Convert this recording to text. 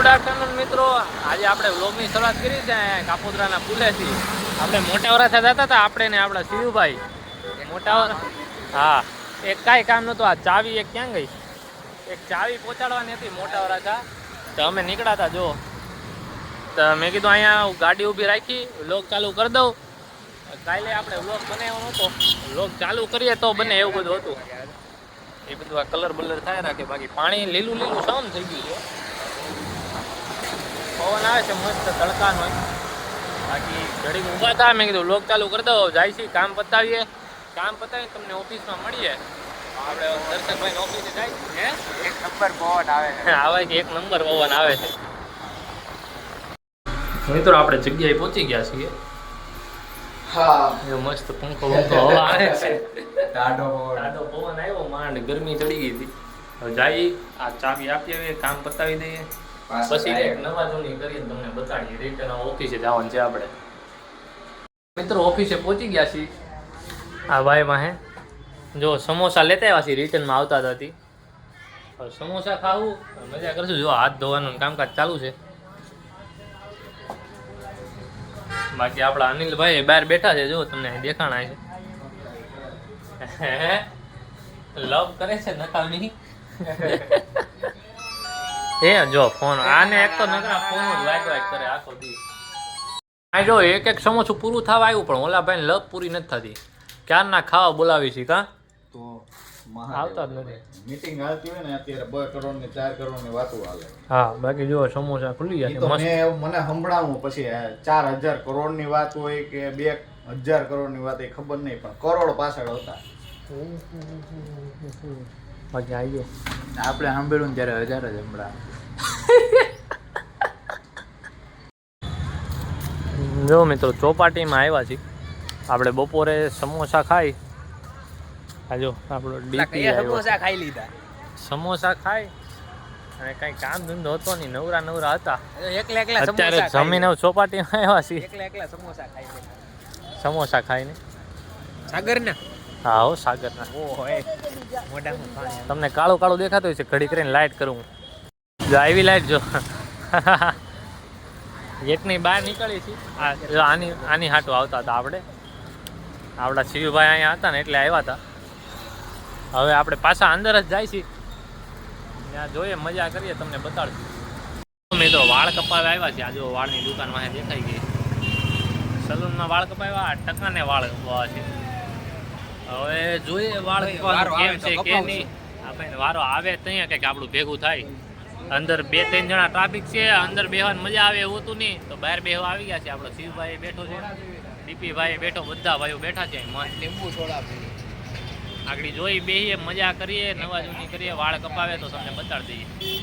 Afternoon મિત્રો, આજે આપણે વ્લોગની શરૂઆત કરી છે કાપોદ્રાના પુલેથી. આપણે મોટા વરાછા જતા હતા આપણે ને આપણા શિવભાઈ. મોટા હા, એક કાંઈ કામ નહોતું. આ ચાવી એક ક્યાં ગઈ? એક ચાવી પહોંચાડવાની હતી મોટા વરાછા. તો અમે નીકળ્યા હતા. જો તો મેં કીધું અહીંયા ગાડી ઊભી રાખી, વ્લોગ ચાલુ કરી દઉં. કાલે આપણે વ્લોગ બનાવ્યો નહોતો, વ્લોગ ચાલુ કરીએ તો બને એવું બધું હતું. એ બધું આ કલર બલર થાય રાખે. બાકી પાણી લીલું લીલું સામ થઈ ગયું છે. પવન આવે છે મસ્ત તડકાનો. બાકી ઘડીક ઊભા હતા, મેં કીધું વ્લોગ ચાલુ કરી દો. જાય છે, કામ પતાવીએ. કામ પતાવીને તમને ઓફિસમાં મળીએ. આપણે દર્શકભાઈ ઓફિસે જાય છે. એક નંબર પવન આવે આવે કે એક નંબર પવન આવે છે. મિત્રો આપણે જગ્યાએ પહોંચી ગયા છીએ. હા, એ મસ્ત પંખો હવા આવે છે. ટાઢો પવન આવ્યો, માંડ ગરમી ચડી ગઈ હતી. હવે જાય, આ ચાવી આપી આવીએ, કામ પતાવી દઈએ, પછી એક નવા જૂની કરીને તમને બતાડીએ. રિટર્ન ઓફિસે જવાનું છે આપણે. મિત્રો ઓફિસે પહોંચી ગયા છીએ. આ ભાઈમાં હે જો સમોસા લેતા આવ્યા છીએ, રિટર્નમાં આવતા હતી. હવે સમોસા ખાવું, મજા કરશું. જો હાથ ધોવાનું કામકાજ ચાલુ છે. બાકી આપણા અનિલભાઈ બહાર બેઠા છે. જો તમને દેખાણા છે. લવ કરે છે નકામી. એ જો ફોન આને એક તો નકરા ફોન જ વાઈટ કરે આખો દી. આ જો એક એક સમોસું પૂરું થવા આવ્યું, પણ ઓલા ભાઈ લવ પૂરી નથી થતી. ક્યારના ખાવા બોલાવી છે કા તો આવતા જ નથી. મીટિંગ હાલતી હોય ને અત્યારે 2 કરોડ ની 4 કરોડ ની વાતો હાલે. હા, બાકી જો સમોસા ખુલી ગયા છે મસ્ત. મને સંભળાવું પછી 4000 કરોડ ની વાત હોય કે 2000 કરોડ ની વાત એ ખબર નહીં, પણ કરોડ પાછળ હતા. બાકી આવી ગયો આપણે સાંભળ્યું ત્યારે 1000 જ સંભળાવે. જો મિત્રો ચોપાટીમાં આવ્યા છીએ આપણે. બપોરે સમોસા ખાઈ. આ જો આપણો ડીપી સમોસા ખાઈ લીધા. સમોસા ખાઈ અને કઈ કામ ધંધો હતો નહીં, નવરા હતા. એકલા અત્યારે જમીને ચોપાટીમાં આવ્યા છીએ. એકલા સમોસા ખાઈ સમોસા ખાઈને. સાગર ને હા હો, સાગરના. ઓહો એ મોઢામાં પાણી. તમને કાળું કાળું દેખાતું હોય છે. ઘડી કરીને લાઇટ કરું. જો આવી લાઇટ જો ગેટની બહાર નીકળી છે. આની હાટું આવતા હતા આપણે. આપણા શિવભાઈ અહીંયા હતા ને એટલે આવ્યા હતા. હવે આપણે પાછા અંદર જ જાય છીએ. ત્યાં જોઈએ, મજા કરીએ, તમને બતાડશું. મિત્રો વાળ કપાવા આવ્યા છે. આ જો વાળની દુકાન વાંહે દેખાઈ ગઈ. સલૂનમાં વાળ કપાવ્યા, ટકાને વાળ કપાવા છે. હવે જોઈએ વાળ કેમ છે કે નહીં. આપણે વારો આવે ત્યાં કંઈક આપણું ભેગું થાય. અંદર 2-3 જણા ટ્રાફિક છે. અંદર બેહવાની મજા આવે એવું હતું નહીં, તો બહાર બેહવા આવી ગયા છે. આપણો શિવભાઈ બેઠો છે, દીપીભાઈ બેઠો, બધા ભાઈઓ બેઠા છે. મસ્ત લીંબુ સોડા આગળ જોઈ બેહીએ, મજા કરીએ, નવા જૂની કરીએ. વાળ કપાવે તો તમને બતાડી દઈએ.